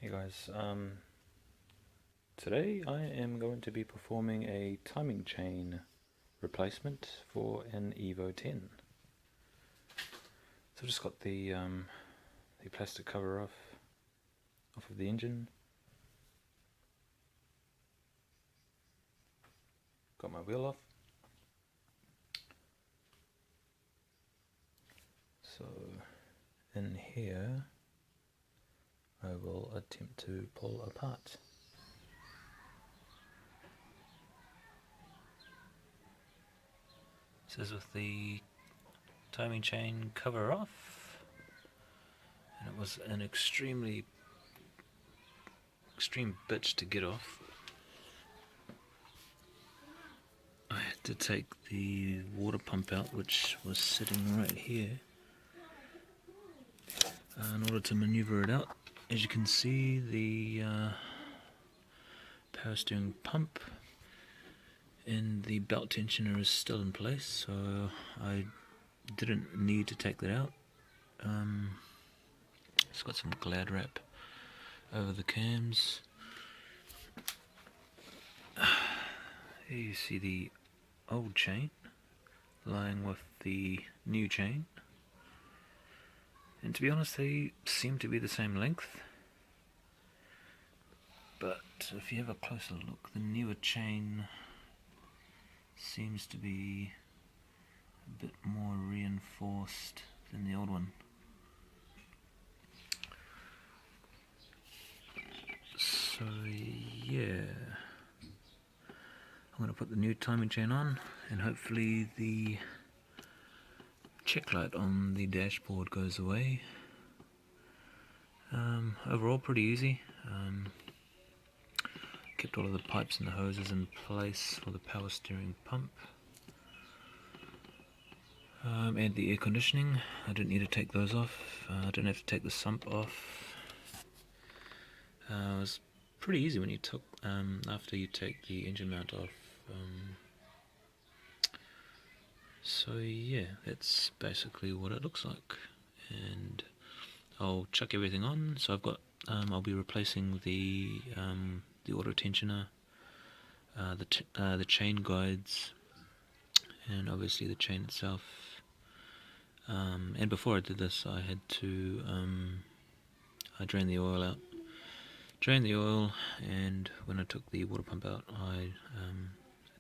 Hey guys, today I am going to be performing a timing chain replacement for an Evo 10. So I've just got the plastic cover off of the engine. Got my wheel off. So in here I will attempt to pull apart. This is with the timing chain cover off, and it was an extreme bitch to get off. I had to take the water pump out, which was sitting right here, in order to maneuver it out. As you can see, the power steering pump and the belt tensioner is still in place, so I didn't need to take that out. It's got some Glad wrap over the cams. Here you see the old chain lying with the new chain, and to be honest they seem to be the same length, but if you have a closer look, the newer chain seems to be a bit more reinforced than the old one. So yeah, I'm going to put the new timing chain on, and hopefully the check light on the dashboard goes away. Overall pretty easy. Kept all of the pipes and the hoses in place for the power steering pump. And the air conditioning, I didn't need to take those off. I didn't have to take the sump off. It was pretty easy when you took after you take the engine mount off. So yeah, that's basically what it looks like, and I'll chuck everything on. So I've got I'll be replacing the auto tensioner, the chain guides, and obviously the chain itself. And before I did this, I had to I drained the oil out. Drained the oil, and when I took the water pump out, I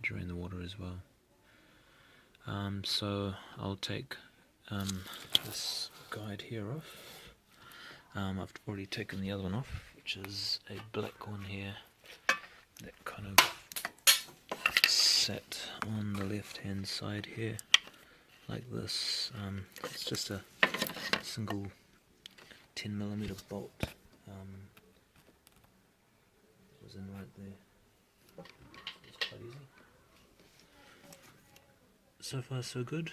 drained the water as well. So I'll take this guide here off. I've already taken the other one off, which is a black one here that kind of sat on the left hand side here like this. It's just a single 10mm bolt. Was in right there. It's quite easy. So far so good.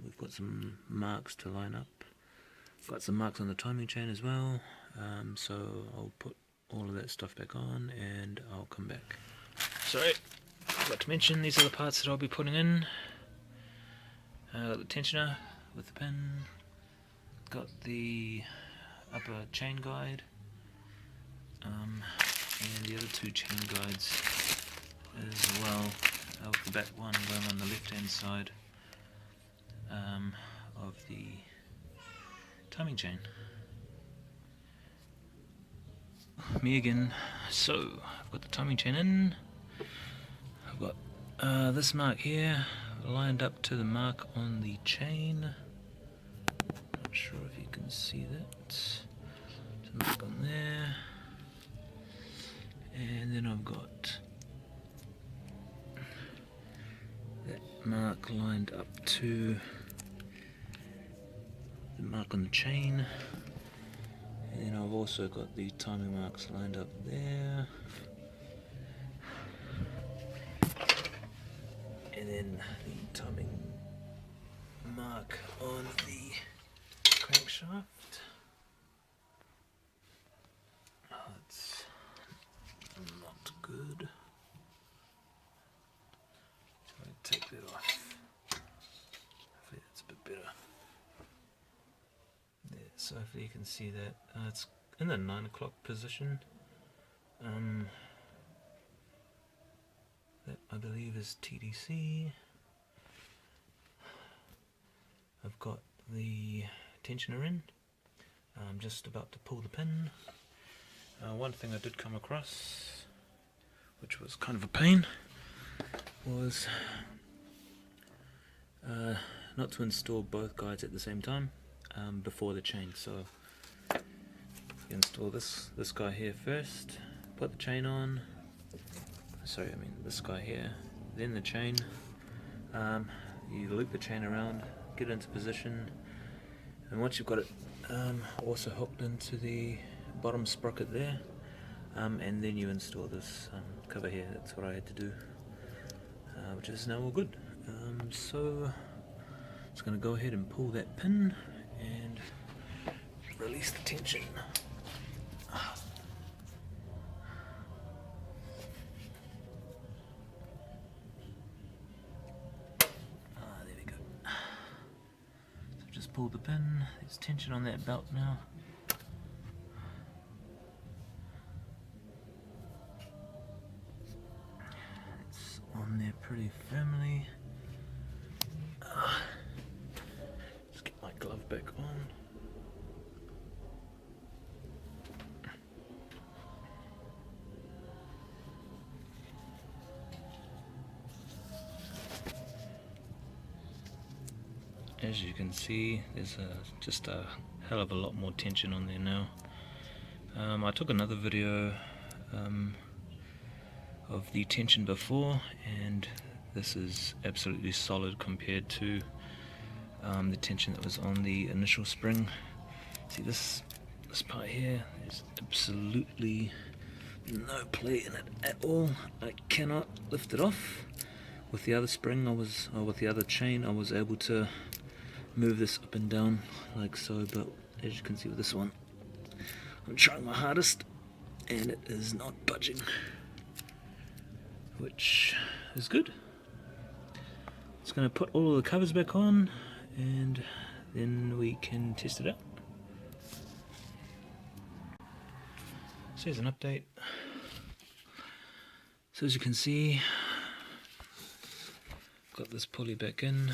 We've got some marks to line up. Got some marks on the timing chain as well. So I'll put all of that stuff back on and I'll come back. Sorry, forgot to mention these are the parts that I'll be putting in. Got the tensioner with the pin. Got the upper chain guide. And the other two chain guides as well. The back one going on the left hand side of the timing chain. Me again. So I've got the timing chain in. I've got this mark here lined up to the mark on the chain. Not sure if you can see that. There's a mark on there. And then I've got that mark lined up to the mark on the chain. And then I've also got the timing marks lined up there. And then the timing mark on the crankshaft. That's not good. So I take that off. Hopefully that's a bit better. There, so hopefully you can see that. in the 9 o'clock position. That I believe is TDC. I've got the tensioner in. I'm just about to pull the pin. One thing I did come across, which was kind of a pain, was not to install both guides at the same time before the chain. So you install this guy here first, put the chain on. Sorry, I mean this guy here, then the chain. You loop the chain around, get it into position, and once you've got it also hooked into the bottom sprocket there, and then you install this cover here. That's what I had to do, which is now all good. So just going to go ahead and pull that pin and release the tension. There we go. So just pull the pin. There's tension on that belt now. It's on there pretty firmly. Just get my glove back on. As you can see, there's just a hell of a lot more tension on there now. I took another video of the tension before, and this is absolutely solid compared to the tension that was on the initial spring. See this part here, there's absolutely no play in it at all. I cannot lift it off. With the other spring with the other chain, I was able to move this up and down like so, but as you can see with this one, I'm trying my hardest and it is not budging, which is good. It's going to put all of the covers back on and then we can test it out. So here's an update. So as you can see, got this pulley back in,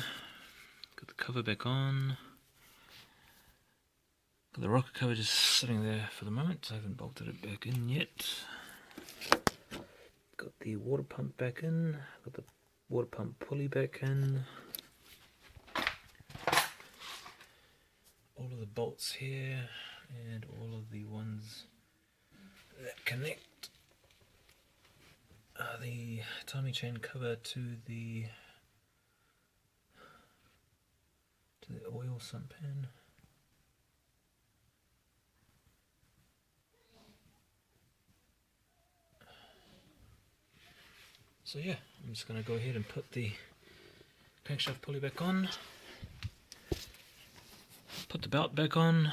got the cover back on, got the rocker cover just sitting there for the moment. I haven't bolted it back in yet. Got the water pump back in, got the water pump pulley back in. All of the bolts here and all of the ones that connect the timing chain cover to the oil sump pan. So yeah, I'm just going to go ahead and put the crankshaft pulley back on, put the belt back on,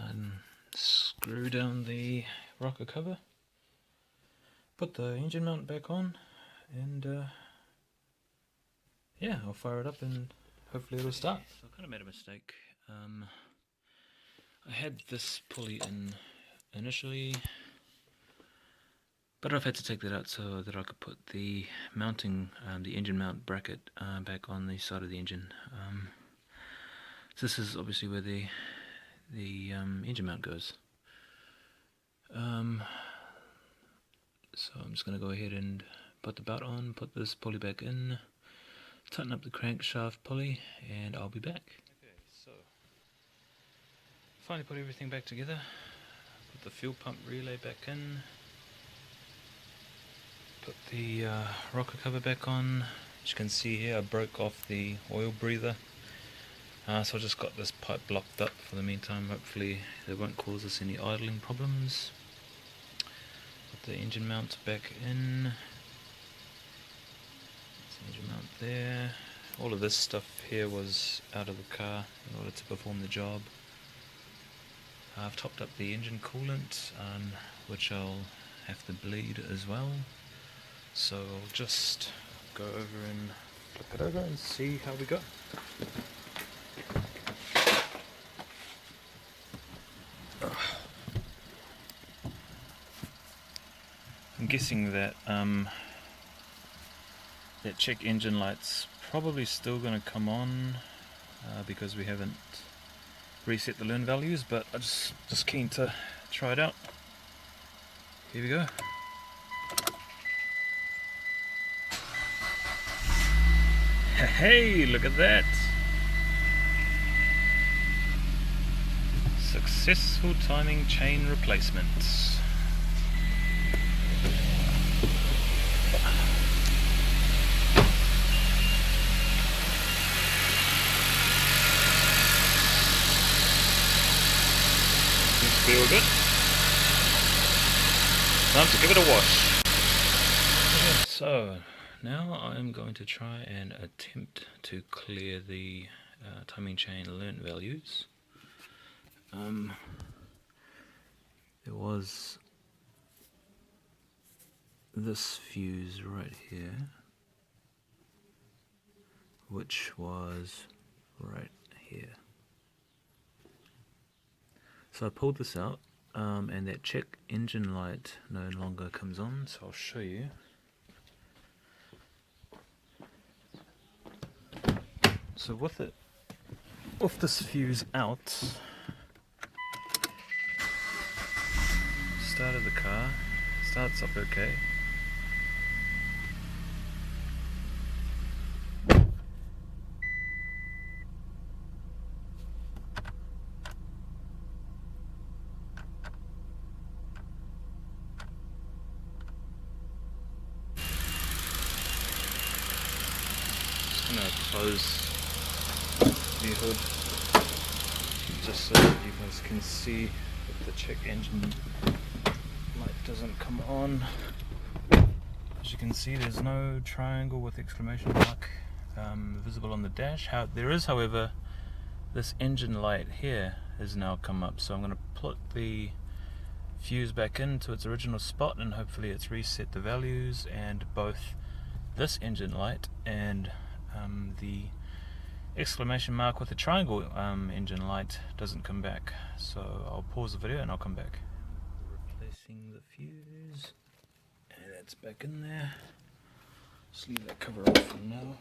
and screw down the rocker cover, put the engine mount back on, and yeah, I'll fire it up and hopefully it'll start. So I kind of made a mistake. I had this pulley in initially, but I've had to take that out so that I could put the mounting, the engine mount bracket back on the side of the engine. So this is obviously where the engine mount goes. So I'm just going to go ahead and put the belt on, put this pulley back in, tighten up the crankshaft pulley, and I'll be back. Okay, so finally put everything back together. Put the fuel pump relay back in. Put the rocker cover back on. As you can see here, I broke off the oil breather. So I just got this pipe blocked up for the meantime. Hopefully it won't cause us any idling problems. Put the engine mount back in. Engine mount there. All of this stuff here was out of the car in order to perform the job. I've topped up the engine coolant, which I'll have to bleed as well. So I'll just go over and flip it over and see how we go. guessing that that check engine light's probably still going to come on because we haven't reset the learn values, but I'm just keen to try it out. Here we go. Hey, look at that! Successful timing chain replacements. Seems to be all good. Time to give it a wash. Okay, so now I'm going to try and attempt to clear the timing chain learnt values. There was this fuse right here, which was right here. So I pulled this out, and that check engine light no longer comes on, so I'll show you. So with this fuse out, started the car, starts up okay. Just gonna close the hood just so that you guys can see that the check engine light doesn't come on. As you can see, there's no triangle with exclamation mark visible on the dash. There is, however, this engine light here has now come up, so I'm going to put the fuse back into its original spot and hopefully it's reset the values, and both this engine light and the exclamation mark with the triangle engine light doesn't come back. So I'll pause the video and I'll come back. Replacing the fuse, and that's back in there. Just leave that cover off for now.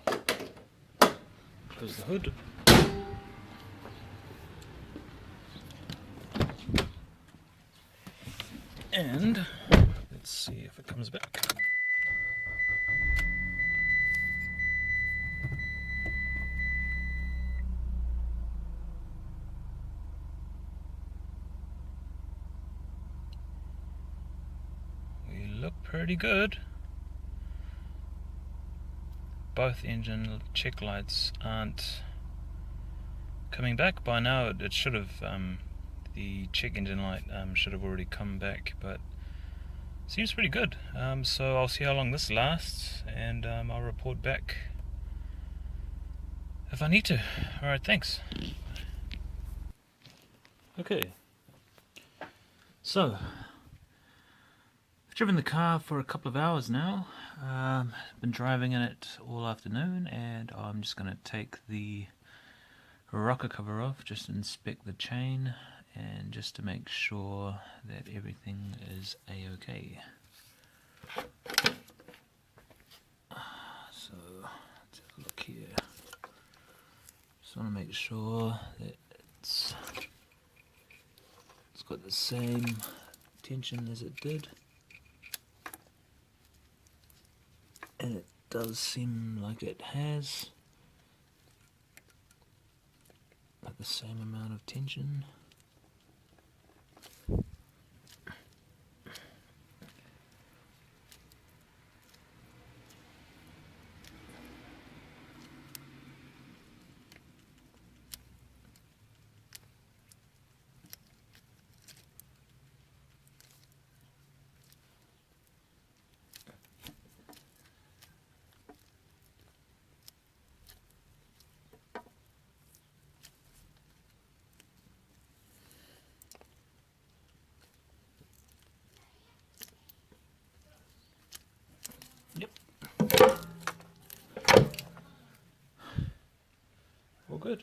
Close the hood. And let's see if it comes back. We look pretty good. Both engine check lights aren't coming back. By now it should have, the check engine light should have already come back, but seems pretty good. So I'll see how long this lasts, and I'll report back if I need to. Alright, thanks. Okay, so I've driven the car for a couple of hours now. Been driving in it all afternoon, and I'm just going to take the rocker cover off, just inspect the chain, and just to make sure that everything is a-okay. So let's have a look here. Just want to make sure that it's got the same tension as it did. And it does seem like it has, like the same amount of tension. Yep. All good.